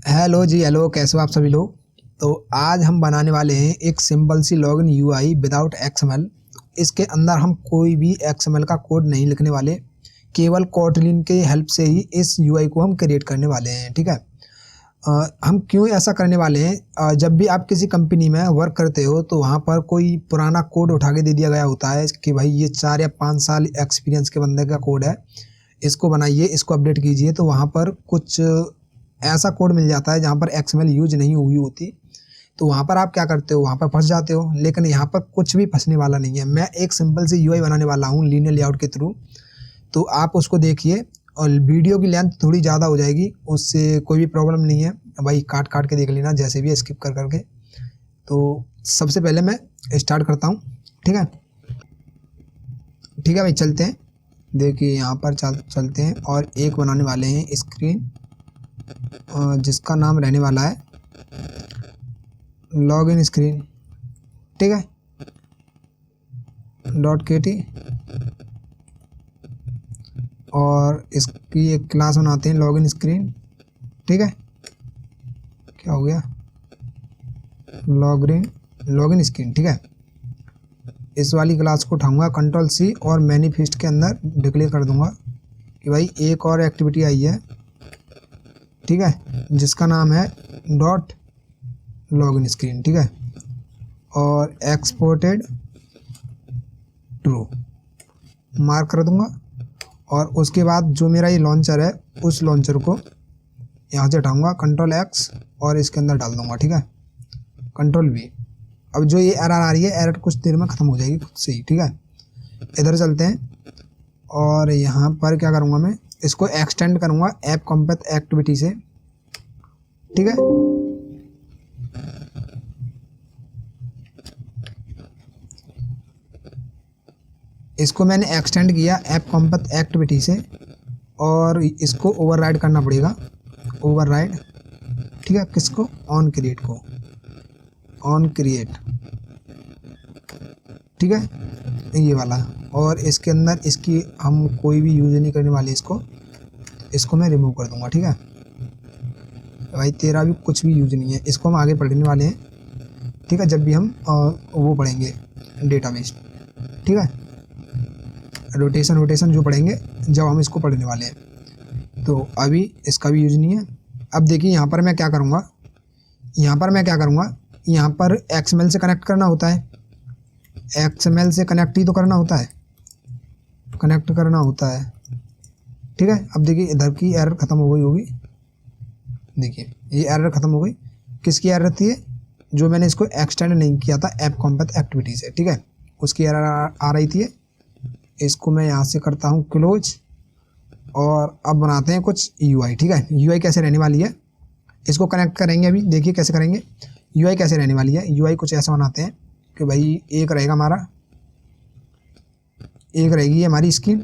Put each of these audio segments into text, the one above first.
Hello जी, hello, कैसे हो आप सभी लोग। तो आज हम बनाने वाले हैं एक simple C login UI without XML. इसके अंदर हम कोई भी एक्सएमएल का कोड नहीं लिखने वाले, केवल कोटलिन के हेल्प से ही इस यूआई को हम क्रिएट करने वाले हैं। ठीक है। हम क्यों ऐसा करने वाले हैं, जब भी आप किसी कंपनी में वर्क करते हो तो वहाँ पर कोई पुराना कोड उठा के दे दिया गया होता है कि भाई ये 4 या 5 साल एक्सपीरियंस के बंदे का कोड है, इसको बनाइए, इसको अपडेट कीजिए। तो वहाँ पर कुछ ऐसा कोड मिल जाता है जहाँ पर एक्सएमएल यूज नहीं हुई होती। तो वहाँ पर आप क्या करते हो, वहाँ पर फंस जाते हो। लेकिन यहाँ पर कुछ भी फंसने वाला नहीं है। मैं एक सिंपल सी यूआई बनाने वाला हूँ लीनियर लेआउट के थ्रू। तो आप उसको देखिए, और वीडियो की लेंथ थोड़ी ज़्यादा हो जाएगी, उससे कोई भी प्रॉब्लम नहीं है भाई, काट काट के देख लेना जैसे भी, स्किप कर करके। तो सबसे पहले मैं स्टार्ट करता हूँ। ठीक है, ठीक है भाई, चलते हैं। देखिए यहाँ पर चलते हैं और एक बनाने वाले हैं स्क्रीन, जिसका नाम रहने वाला है लॉगिन स्क्रीन। ठीक है, .kt, और इसकी एक क्लास बनाते हैं लॉगिन स्क्रीन। ठीक है, क्या हो गया, लॉगिन स्क्रीन। ठीक है, इस वाली क्लास को उठाऊंगा, Ctrl+C और मैनिफेस्ट के अंदर डिक्लेयर कर दूंगा कि भाई एक और एक्टिविटी आई है। ठीक है, जिसका नाम है .लॉगिन स्क्रीन। ठीक है, और एक्सपोर्टेड ट्रू मार्क कर दूंगा। और उसके बाद जो मेरा ये लॉन्चर है, उस लॉन्चर को यहाँ से हटाऊंगा, Ctrl+X, और इसके अंदर डाल दूंगा। ठीक है, Ctrl+V। अब जो ये एरर आ रही है, एरर कुछ देर में ख़त्म हो जाएगी खुद से ही। ठीक है, इधर चलते हैं और यहाँ पर क्या करूँगा, मैं इसको एक्सटेंड करूँगा ऐप कॉम्पैथ एक्टिविटी से। ठीक है, इसको मैंने एक्सटेंड किया ऐप कॉम्पैथ एक्टिविटी से, और इसको ओवरराइड करना पड़ेगा, ओवरराइड। ठीक है, किसको, ऑन क्रिएट को, ऑन क्रिएट। ठीक है, ये वाला। और इसके अंदर इसकी हम कोई भी यूज नहीं करने वाले, इसको मैं रिमूव कर दूंगा। ठीक है भाई, तेरा भी कुछ भी यूज नहीं है, इसको हम आगे पढ़ने वाले हैं। ठीक है, जब भी हम वो पढ़ेंगे डेटाबेस। ठीक है, रोटेशन जो पढ़ेंगे जब हम इसको पढ़ने वाले हैं, तो अभी इसका भी यूज नहीं है। अब देखिए यहाँ पर मैं क्या करूँगा, यहाँ पर एक्सएमएल से कनेक्ट करना होता है, एक्सएमएल से कनेक्ट ही तो करना होता है, कनेक्ट करना होता है। ठीक है, अब देखिए इधर की एरर ख़त्म हो गई होगी। देखिए ये एरर ख़त्म हो गई, किसकी एरर थी, जो मैंने इसको एक्सटेंड नहीं किया था ऐप कॉम्पैथ एक्टिविटी से। ठीक है, उसकी एरर आ रही थी। इसको मैं यहाँ से करता हूँ क्लोज, और अब बनाते हैं कुछ यूआई। ठीक है, यूआई कैसे रहने वाली है, इसको कनेक्ट करेंगे। अभी देखिए कैसे करेंगे, यूआई कैसे रहने वाली है। यूआई कुछ ऐसा बनाते हैं कि भाई एक रहेगा हमारा, एक रहेगी हमारी स्क्रीन।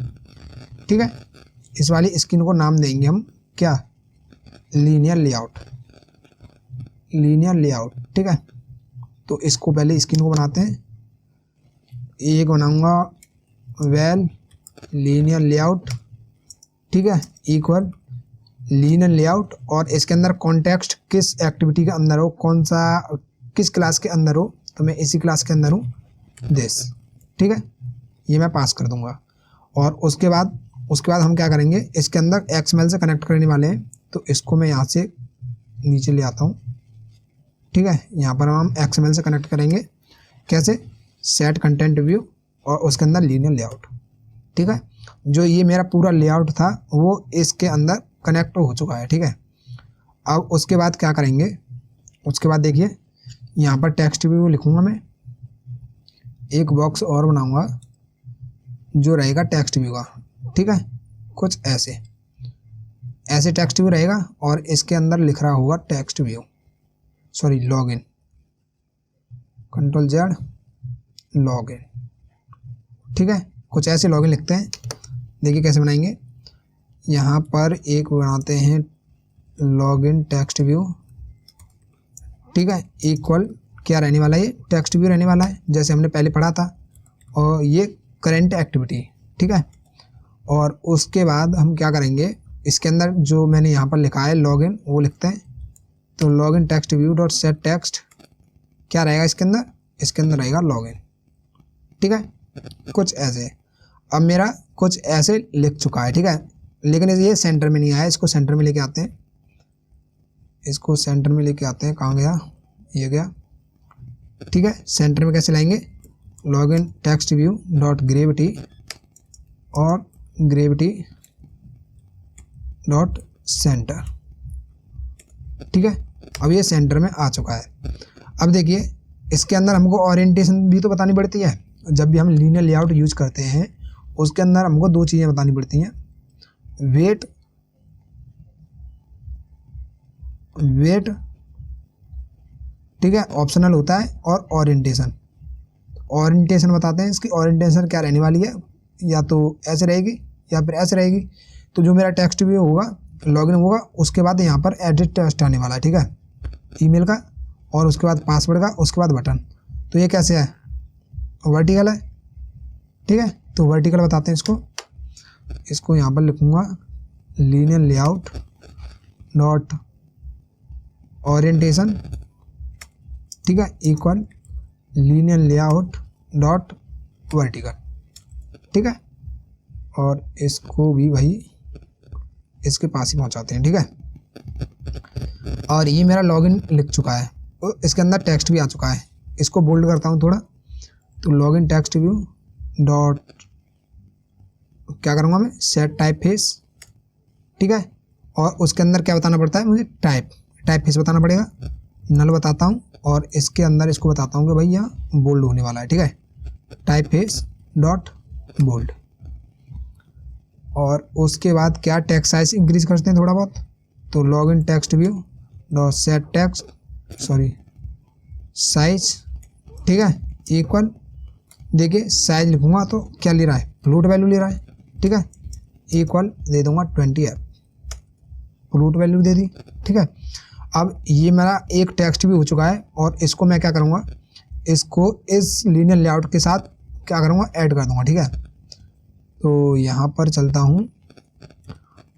ठीक है, इस वाली स्क्रीन को नाम देंगे हम क्या, लीनियर लेआउट। ठीक है, तो इसको पहले स्क्रीन को बनाते हैं, एक बनाऊंगा वेल लीनियर लेआउट। ठीक है, इक्वल लीनियर लेआउट, और इसके अंदर कॉन्टेक्स्ट किस एक्टिविटी के अंदर हो, कौन सा किस क्लास के अंदर हो, तो मैं इसी क्लास के अंदर हूँ, दिस। ठीक है, ये मैं पास कर दूंगा। और उसके बाद हम क्या करेंगे, इसके अंदर एक्सएमएल से कनेक्ट करने वाले हैं, तो इसको मैं यहाँ से नीचे ले आता हूँ। ठीक है, यहाँ पर हम एक्सएमएल से कनेक्ट करेंगे, कैसे, सेट कंटेंट व्यू, और उसके अंदर लीनियर लेआउट। ठीक है, जो ये मेरा पूरा लेआउट था वो इसके अंदर कनेक्ट हो चुका है। ठीक है, अब उसके बाद क्या करेंगे, उसके बाद देखिए यहाँ पर टेक्स्ट व्यू लिखूँगा मैं, एक बॉक्स और बनाऊँगा जो रहेगा टेक्स्ट व्यू का। ठीक है, कुछ ऐसे टेक्स्ट व्यू रहेगा, और इसके अंदर लिख रहा होगा text view, sorry login, Ctrl+Z login. ठीक है, कुछ ऐसे लॉगिन लिखते हैं। देखिए कैसे बनाएंगे, यहाँ पर एक बनाते हैं लॉगिन टेक्स्ट व्यू। ठीक है, इक्वल क्या रहने वाला है, ये टेक्स्ट व्यू रहने वाला है जैसे हमने पहले पढ़ा था, और ये करंट एक्टिविटी। ठीक है, और उसके बाद हम क्या करेंगे, इसके अंदर जो मैंने यहाँ पर लिखा है लॉगिन, वो लिखते हैं तो login text view dot set text क्या रहेगा इसके अंदर रहेगा लॉगिन। ठीक है, कुछ ऐसे। अब मेरा कुछ ऐसे लिख चुका है। ठीक है, लेकिन ये सेंटर में नहीं आया, इसको सेंटर में लेके आते हैं, इसको सेंटर में लेके आते हैं। कहाँ गया, ये गया। ठीक है, सेंटर में कैसे लाएंगे, login text view dot gravity और ग्रेविटी डॉट सेंटर। ठीक है, अब ये सेंटर में आ चुका है। अब देखिए इसके अंदर हमको ओरिएंटेशन भी तो बतानी पड़ती है। जब भी हम लीनियर लेआउट यूज करते हैं उसके अंदर हमको दो चीज़ें बतानी पड़ती हैं, वेट ठीक है, ऑप्शनल होता है, और ओरिएंटेशन। ओरिएंटेशन बताते हैं, इसकी ओरिएंटेशन क्या रहने वाली है, या तो ऐसे रहेगी या फिर ऐसे रहेगी। तो जो मेरा टेक्स्ट भी होगा लॉगिन होगा, उसके बाद यहाँ पर एडिट टेक्स्ट आने वाला है। ठीक है, ईमेल का, और उसके बाद पासवर्ड का, उसके बाद बटन। तो ये कैसे है, वर्टिकल है। ठीक है, तो वर्टिकल बताते हैं इसको यहाँ पर लिखूँगा लीनियर लेआउट डॉट ओरिएंटेशन। ठीक है, equal linear layout dot vertical. ठीक है, और इसको भी भाई इसके पास ही पहुंचाते हैं। ठीक है, और ये मेरा लॉगिन लिख चुका है, इसके अंदर टेक्स्ट भी आ चुका है। इसको बोल्ड करता हूँ थोड़ा, तो लॉगिन टेक्स्ट व्यू डॉट क्या करूँगा मैं, सेट टाइप फेस। ठीक है, और उसके अंदर क्या बताना पड़ता है मुझे, टाइप फेस बताना पड़ेगा। नल बताता हूँ, और इसके अंदर इसको बताता हूँ कि भाई यहाँ बोल्ड होने वाला है। ठीक है, टाइप फेस डॉट बोल्ड। और उसके बाद क्या टेक्स्ट साइज इंक्रीज करते हैं थोड़ा बहुत, तो login text view dot set text size. ठीक है, इक्वल, देखिए साइज लिखूँगा तो क्या ले रहा है, फ्लोट वैल्यू ले रहा है। ठीक है, इक्वल दे दूँगा 20 फ्लोट वैल्यू दे दी। ठीक है, अब ये मेरा एक टेक्स्ट भी हो चुका है, और इसको मैं क्या करूँगा, इसको इस लीनियर लेआउट के साथ क्या करूँगा, ऐड कर दूँगा। ठीक है, तो यहाँ पर चलता हूँ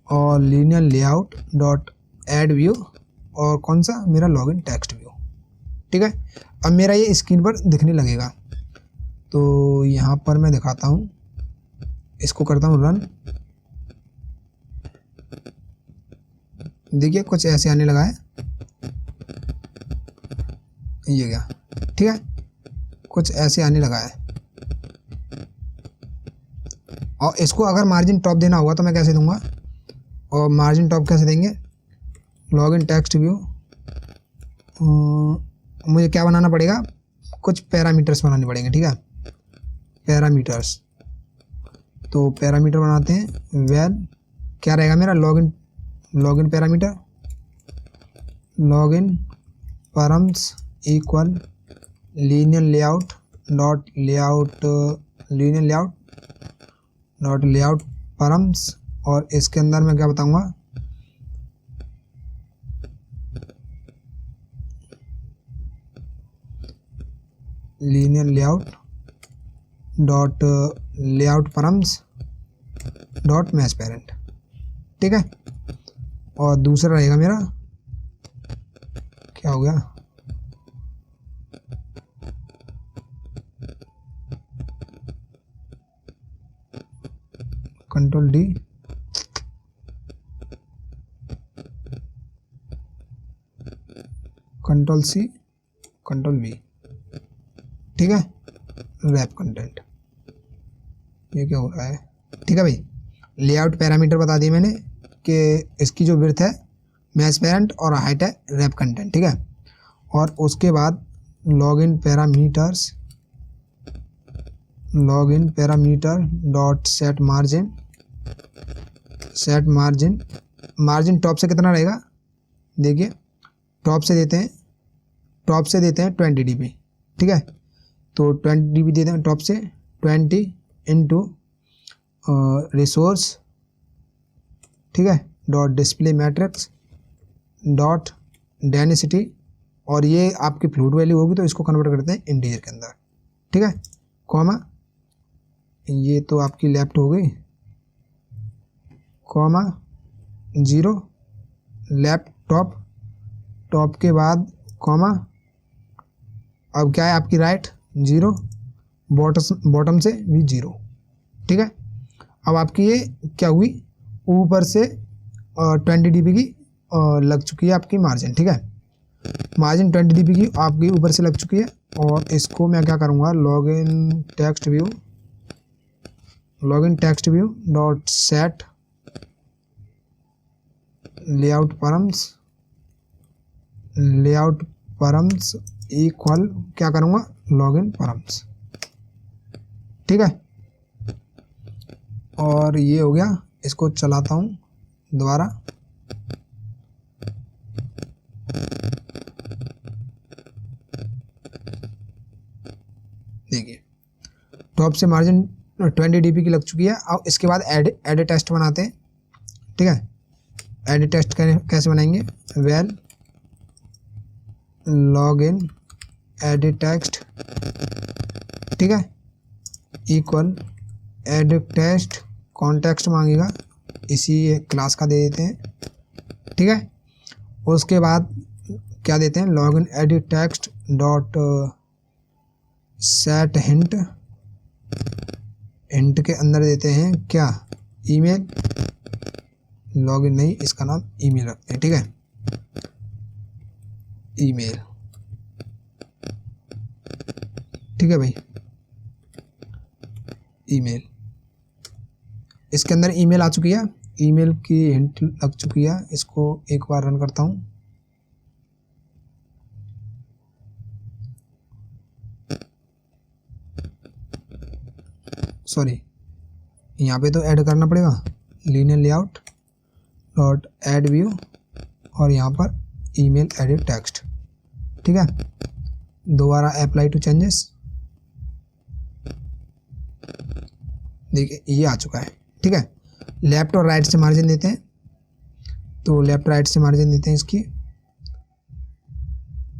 और linear layout dot add view, और कौन सा मेरा लॉगिन टेक्स्ट व्यू। ठीक है, अब मेरा ये स्क्रीन पर दिखने लगेगा। तो यहाँ पर मैं दिखाता हूँ, इसको करता हूँ रन। देखिए कुछ ऐसे आने लगा है, ये गया। ठीक है, कुछ ऐसे आने लगा है। और इसको अगर मार्जिन टॉप देना होगा तो मैं कैसे दूंगा, और मार्जिन टॉप कैसे देंगे, लॉगिन टेक्स्ट व्यू, मुझे क्या बनाना पड़ेगा, कुछ पैरामीटर्स बनाने पड़ेंगे। ठीक है, पैरामीटर्स, तो पैरामीटर बनाते हैं। वेल क्या रहेगा मेरा, login parameter, login params equal linear layout dot layout params. और इसके अंदर मैं क्या बताऊंगा, linear layout dot layout params dot match parent. ठीक है, और दूसरा रहेगा मेरा, क्या हो गया, control D, control C, control V. ठीक है, रैप कंटेंट, ये क्या हो रहा है। ठीक है भाई, लेआउट पैरामीटर बता दिए मैंने कि इसकी जो विड्थ है मैच पेरेंट और हाइट है रैप कंटेंट। ठीक है, और उसके बाद login parameter dot set margin top से कितना रहेगा, देखिए टॉप से देते हैं 20 dB। ठीक है, तो 20 dB देते हैं टॉप से, 20 इंटू रिसोर्स। ठीक है, dot display matrix dot density, और ये आपकी फ्लोट वैल्यू होगी तो इसको कन्वर्ट करते हैं इंटीजर के अंदर। ठीक है, कॉमा, ये तो आपकी लेफ्ट हो गई, कॉमा 0 लैपटॉप टॉप के बाद कॉमा, अब क्या है आपकी राइट 0, बॉटम से भी 0, ठीक है। अब आपकी ये क्या हुई, ऊपर से 20 dB की लग चुकी है आपकी मार्जिन, ठीक है। मार्जिन 20 dB की आपकी ऊपर से लग चुकी है। और इसको मैं क्या करूँगा, login text view dot set layout params equal क्या करूँगा, लॉगिन परम्स, ठीक है। और ये हो गया, इसको चलाता हूँ दोबारा। देखिए टॉप से मार्जिन 20 dB की लग चुकी है। अब इसके बाद एड टेक्स्ट बनाते हैं, ठीक है। एड टेक्स्ट कैसे बनाएंगे, वेल लॉगिन एडिट टेक्स्ट, ठीक है, इक्वल एडिट टेक्स्ट कॉन्टेक्स्ट मांगेगा, इसी क्लास का दे देते हैं, ठीक है। उसके बाद क्या देते हैं, login edit text dot set hint के अंदर देते हैं क्या, ईमेल, लॉगिन नहीं, इसका नाम ईमेल रखते हैं, ठीक है, ईमेल, ठीक है भाई, ईमेल। इसके अंदर ईमेल आ चुकी है, ईमेल की हिंट लग चुकी है। इसको एक बार रन करता हूँ। सॉरी, यहाँ पे तो ऐड करना पड़ेगा, linear layout dot add view और यहाँ पर ईमेल एडिट टेक्स्ट, ठीक है। दोबारा अप्लाई टू चेंजेस, देखिए ये आ चुका है, ठीक है। लेफ्ट और राइट से मार्जिन देते हैं, तो लेफ्ट राइट से मार्जिन देते हैं इसकी।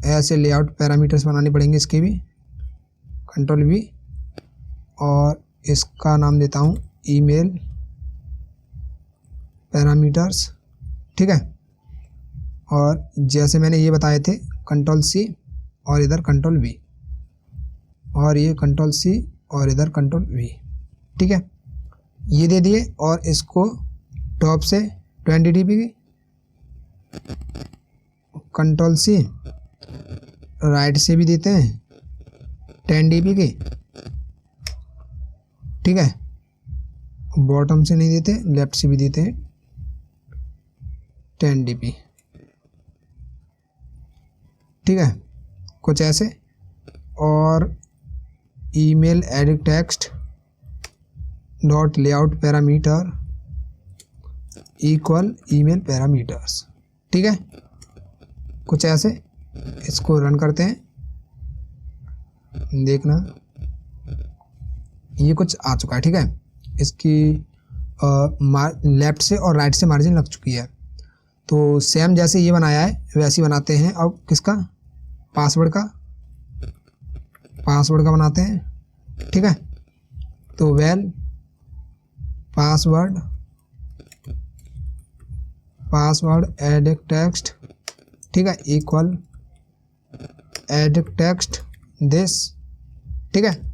ऐसे लेआउट पैरामीटर्स बनाने पड़ेंगे इसके भी, कंट्रोल V, और इसका नाम देता हूँ ईमेल पैरामीटर्स, ठीक है। और जैसे मैंने ये बताए थे, कंट्रोल C और इधर कंट्रोल V, और ये कंट्रोल C और इधर कंट्रोल V, ठीक है, ये दे दिए। और इसको टॉप से 20 dB की, कंट्रोल C, राइट से भी देते हैं 10 dB की, ठीक है, बॉटम से नहीं देते, लेफ्ट से भी देते हैं 10 dB, ठीक है, कुछ ऐसे। और email edit text dot layout parameter equal email parameters, ठीक है, कुछ ऐसे। इसको रन करते हैं, देखना ये कुछ आ चुका है, ठीक है। इसकी लेफ्ट से और राइट से मार्जिन लग चुकी है। तो सेम जैसे ये बनाया है वैसे ही बनाते हैं। अब किसका, पासवर्ड का बनाते हैं, ठीक है। तो वेल पासवर्ड एडिट टेक्स्ट, ठीक है, इक्वल एडिट टेक्स्ट दिस, ठीक है।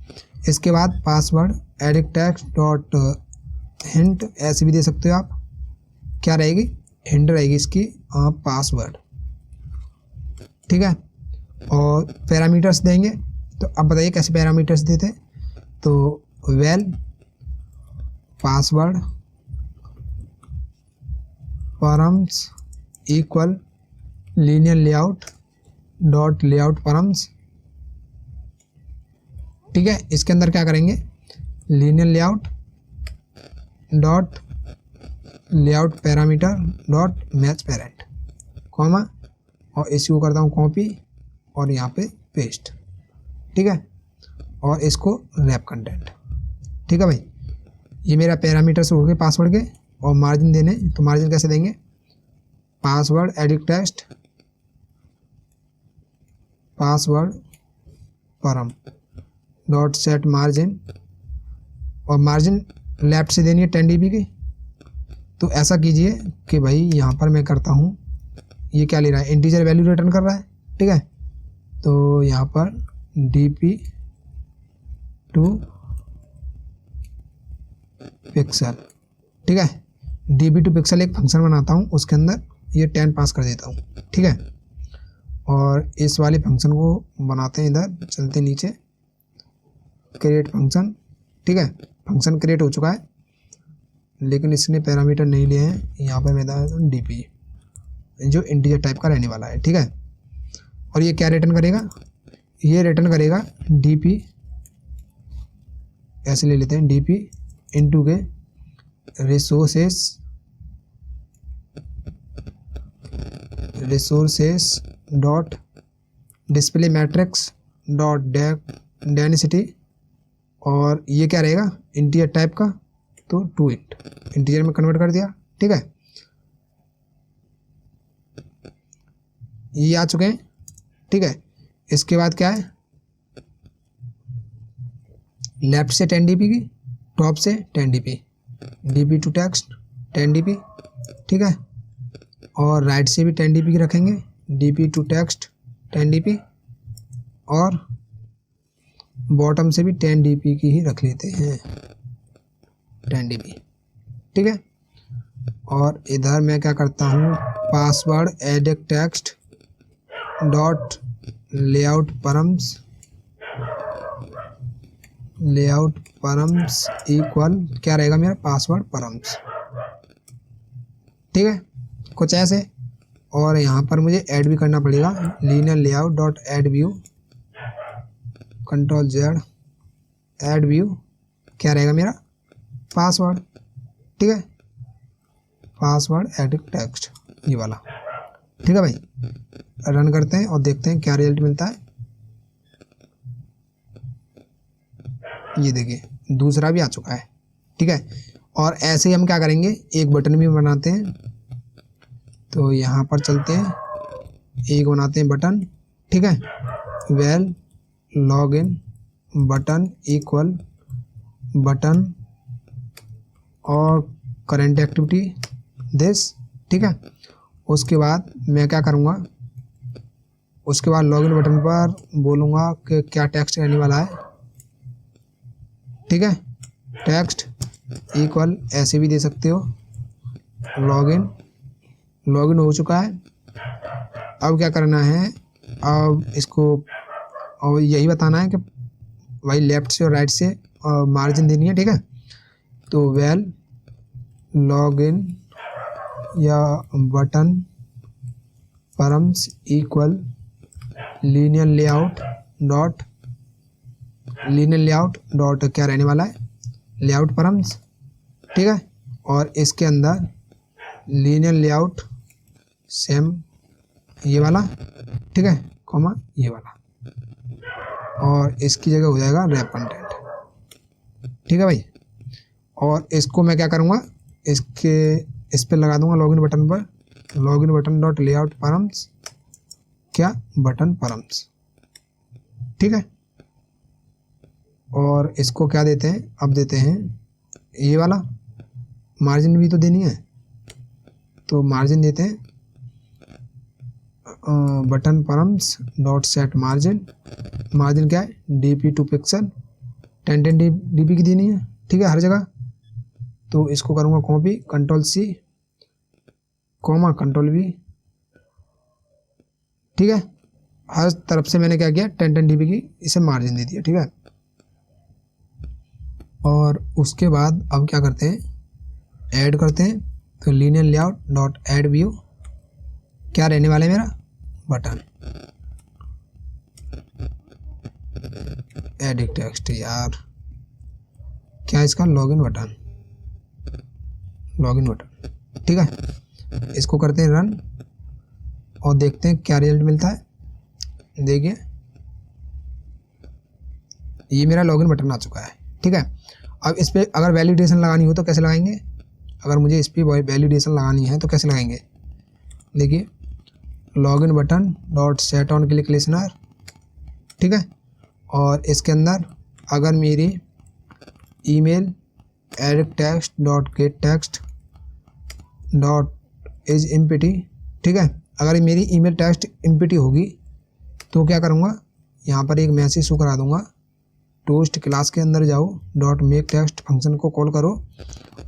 इसके बाद password edit text dot hint, ऐसे भी दे सकते हो आप, क्या रहेगी, हिंट रहेगी इसकी, पासवर्ड, ठीक है। और पैरामीटर्स देंगे, तो अब बताइए कैसे पैरामीटर्स देते हैं। तो well password params equal linear layout dot layout params, ठीक है। इसके अंदर क्या करेंगे, linear layout dot layout parameter dot match parent, comma, और इसको करता हूँ कॉपी और यहाँ पे पेस्ट, ठीक है। और इसको रैप कंटेंट, ठीक है भाई। ये मेरा पैरामीटर्स हो गए पासवर्ड के। और मार्जिन देने, तो मार्जिन कैसे देंगे, पासवर्ड एडिट टेक्स्ट पासवर्ड परम डॉट सेट मार्जिन, और मार्जिन लेफ्ट से देनी है 10 dB की। तो ऐसा कीजिए कि भाई यहाँ पर मैं करता हूँ ये क्या ले रहा है, इंटीजर वैल्यू रिटर्न कर रहा है, ठीक है। तो यहाँ पर dp टू पिक्सल, ठीक है। dp टू पिक्सल एक फंक्शन बनाता हूँ, उसके अंदर ये 10 पास कर देता हूँ, ठीक है। और इस वाले फंक्शन को बनाते हैं, इधर चलते नीचे, क्रिएट फंक्शन, ठीक है। फंक्शन क्रिएट हो चुका है, लेकिन इसने पैरामीटर नहीं लिए हैं। यहाँ पर मैं dp जो इंटीजर टाइप का रहने वाला है, ठीक है। और ये क्या रिटर्न करेगा, ये रिटर्न करेगा dp, ऐसे ले लेते हैं, dp इनटू के resources dot display matrix dot density, और ये क्या रहेगा, इंटीजर टाइप का, तो 2 int इंटीजर में कन्वर्ट कर दिया, ठीक है। ये आ चुके हैं, ठीक है। इसके बाद क्या है, लेफ्ट से 10 dp की, टॉप से 10 dp, dp to text 10 dp, ठीक है। और राइट से भी 10 dp की रखेंगे, dp टू टेक्स्ट 10 dp, और बॉटम से भी 10 dp की ही रख लेते हैं, 10 dp, ठीक है। और इधर मैं क्या करता हूँ, password edit text dot layout params equal क्या रहेगा मेरा, पासवर्ड परम्स, ठीक है, कुछ ऐसे। और यहाँ पर मुझे ऐड भी करना पड़ेगा, linear layout dot add view, control Z, add view, क्या रहेगा मेरा, पासवर्ड, ठीक है, पासवर्ड एडिट टेक्स्ट, ये वाला, ठीक है भाई। रन करते हैं और देखते हैं क्या रिजल्ट मिलता है। ये देखिए दूसरा भी आ चुका है, ठीक है। और ऐसे ही हम क्या करेंगे, एक बटन भी बनाते हैं, तो यहाँ पर चलते हैं, एक बनाते हैं बटन, ठीक है। Well login button equal button और करंट एक्टिविटी दिस, ठीक है। उसके बाद मैं क्या करूँगा, उसके बाद लॉगिन बटन पर बोलूँगा कि क्या टेक्स्ट रहने वाला है, ठीक है। टेक्स्ट इक्वल ऐसे भी दे सकते हो, लॉगिन हो चुका है। अब क्या करना है, अब इसको और यही बताना है कि भाई लेफ्ट से और राइट से मार्जिन देनी है, ठीक है। तो वेल लॉगिन या button params equal linear layout dot क्या रहने वाला है, लेआउट परम्स, ठीक है। और इसके अंदर लीनियर लेआउट सेम ये वाला, ठीक है, कॉमा ये वाला, और इसकी जगह हो जाएगा रैप कंटेंट, ठीक है भाई। और इसको मैं क्या करूँगा, इस पे लगा दूंगा लॉगिन बटन पर, login button dot layout params क्या बटन परम्स, ठीक है। और इसको क्या देते हैं, अब देते हैं ये वाला, मार्जिन भी तो देनी है, तो मार्जिन देते हैं button params dot set margin, margin क्या है, dp टू पिक्सल 10 dp की देनी है, ठीक है, हर जगह। तो इसको करूँगा copy, control C comma control V, ठीक है। हर तरफ से मैंने क्या किया, 10 dp की इसे मार्जिन दे दिया, ठीक है। और उसके बाद अब क्या करते हैं, ऐड करते हैं, तो linear layout dot add view क्या रहने वाला है मेरा, बटन एडिट टेक्स्ट, यार क्या इसका, लॉगिन बटन, ठीक है। इसको करते हैं रन और देखते हैं क्या रिजल्ट मिलता है। देखिए ये मेरा लॉगिन बटन आ चुका है, ठीक है। अब इस पर अगर वैलिडेशन लगानी हो तो कैसे लगाएंगे, अगर मुझे इस पर वैलिडेशन लगानी है तो कैसे लगाएंगे, देखिए login button dot set on click listener, ठीक है। और इसके अंदर अगर मेरी email edit text dot gate text dot is empty, ठीक है, अगर मेरी ईमेल टेक्स्ट एम्प्टी होगी तो क्या करूँगा, यहाँ पर एक मैसेज शो करा दूँगा, टोस्ट क्लास के अंदर जाओ, डॉट मेक टेक्स्ट फंक्शन को कॉल करो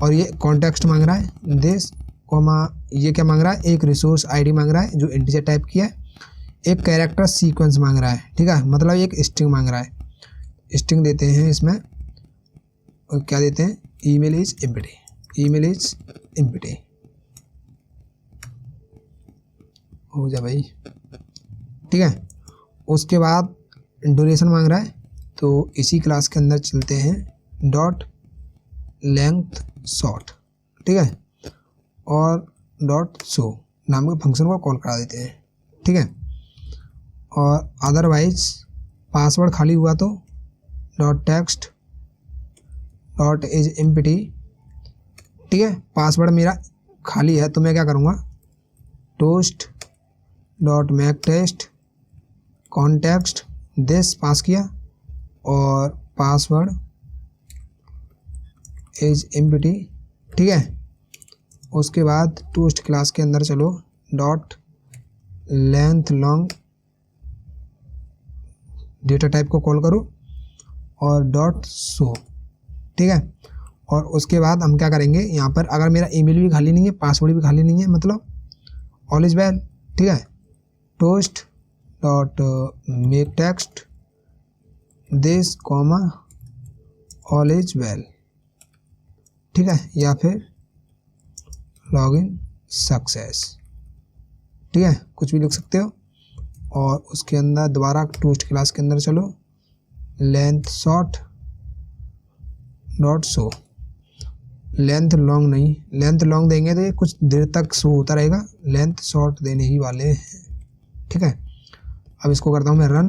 और ये कॉन्टेक्स्ट मांग रहा है दिस कॉमा, ये क्या मांग रहा है, एक रिसोर्स आईडी मांग रहा है जो इंटीजर टाइप किया है, एक कैरेक्टर सीक्वेंस मांग रहा है, ठीक है, मतलब एक स्ट्रिंग मांग रहा है। स्ट्रिंग देते हैं इसमें और क्या देते हैं, email is empty, email is empty हो जा भाई, ठीक है। उसके बाद ड्यूरेशन मांग रहा है, तो इसी क्लास के अंदर चलते हैं, डॉट लेंथ शॉर्ट, ठीक है, और डॉट शो नाम के फंक्शन को कॉल करा देते हैं, ठीक है। और अदरवाइज पासवर्ड खाली हुआ तो dot text dot is empty, ठीक है। पासवर्ड मेरा खाली है तो मैं क्या करूँगा, toast dot make test context this pass किया और पासवर्ड इज एम्प्टी, ठीक है। उसके बाद टोस्ट क्लास के अंदर चलो, dot length long data type को कॉल करो और डॉट शो, ठीक है। और उसके बाद हम क्या करेंगे, यहाँ पर अगर मेरा ईमेल भी खाली नहीं है, पासवर्ड भी खाली नहीं है, मतलब ऑल इज वेल, ठीक है, toast dot make text this comma all is well, ठीक है, या फिर लॉगिन सक्सेस, ठीक है, कुछ भी लिख सकते हो। और उसके अंदर दोबारा टोस्ट क्लास के अंदर चलो, length short dot show, length long नहीं, लेंथ लॉन्ग देंगे तो ये कुछ देर तक शो होता रहेगा, लेंथ शॉर्ट देने ही वाले हैं, ठीक है। अब इसको करता हूँ मैं रन,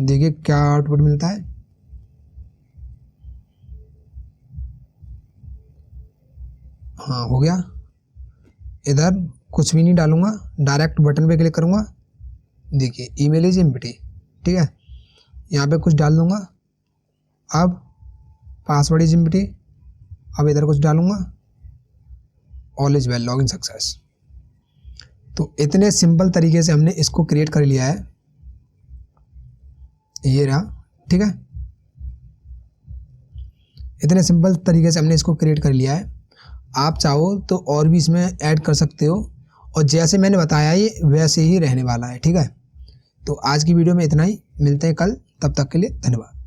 देखिए क्या आउटपुट मिलता है। हाँ हो गया। इधर कुछ भी नहीं डालूंगा, डायरेक्ट बटन पे क्लिक करूंगा, देखिए ईमेल इज एम्प्टी, ठीक है। यहाँ पे कुछ डाल दूंगा, अब पासवर्ड इज एम्प्टी, अब इधर कुछ डालूंगा, all is well login success. तो इतने सिंपल तरीके से हमने इसको क्रिएट कर लिया है, ये रहा, ठीक है। इतने सिंपल तरीके से हमने इसको क्रिएट कर लिया है। आप चाहो तो और भी इसमें ऐड कर सकते हो, और जैसे मैंने बताया ये वैसे ही रहने वाला है, ठीक है। तो आज की वीडियो में इतना ही, मिलते हैं कल, तब तक के लिए धन्यवाद।